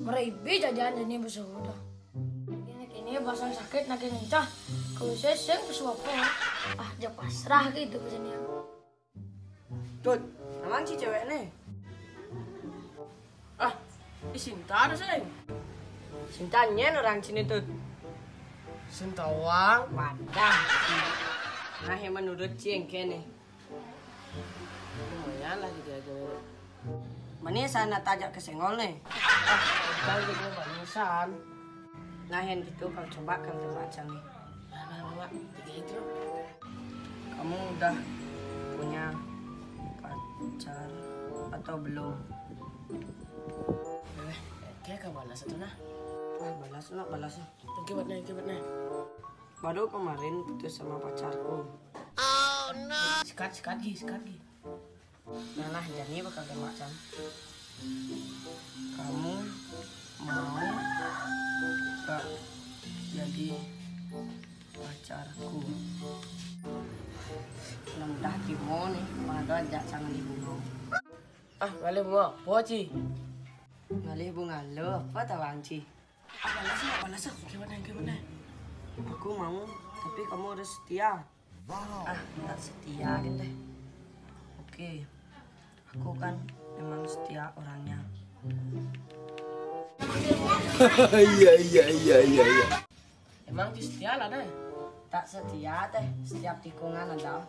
Meraibi jajan ini bersudah. Kini pasang sakit nak ngencah. Kalau saya seng bersuapa. Dia pasrah gitu pesannya. Tut, namang si cewek nih. Sinta ada sayang. Sintanya orang sini Tut. Sintawang. Wadah. Nah yang menurut cengke nih. Lumayan lah gitu. Mana sana tajak ke senggol nih. Kalau gitu banisan. Nah yang gitu kalau coba kan terbaca nih. Nah, tiga itu. Kamu udah punya pacar atau belum? Kayak kau balas itu nah. Balas. Kibatnya. Baru kemarin putus sama pacarku. Oh no. Sikat gi. Nah, jadi bakal macam. Kamu mau gak jadi pacarku? Udah timo nih, mana ajak sangat dibunuh. Balik bunga, poci. Balik bunga lo, apa tawang ci? Balas. Gimana? Aku mau, tapi kamu harus setia. Tak setia gitu. Oke, aku kan memang setia orangnya. Iya. Emang setia lah deh. Tak setia teh, setiap tikungan ada.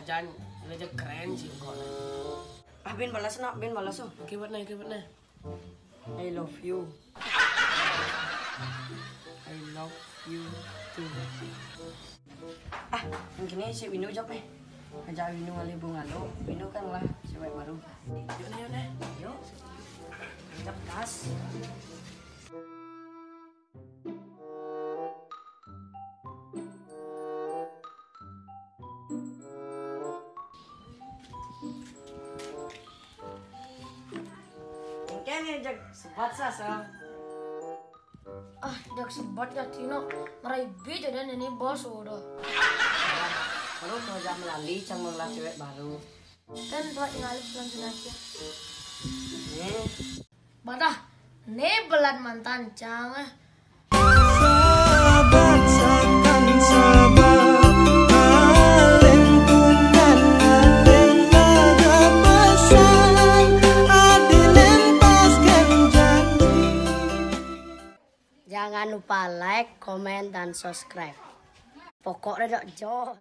Jangan ngajak keren sih kok. Bin balas. Gimana? I love you. I love you too. Mungkin ini si Winu jawab ajak Winu ngalih bunga lo. Winu kan lah cewek baru. Yuk. Ajak tas. Mungkin ajak sebat sasa. Jak sebat ya Tino. Meraibi jajan ini bos udah. Baru mau ajak melalui cang melalui cewek baru. Kan buat ngalih lanjut aja. Nih. Badah, nih belan mantan cang. Sahabat akan sabar, alentungan ada pesan, lepaskan janji. Jangan lupa like, komen, dan subscribe. Pokoknya dok jos.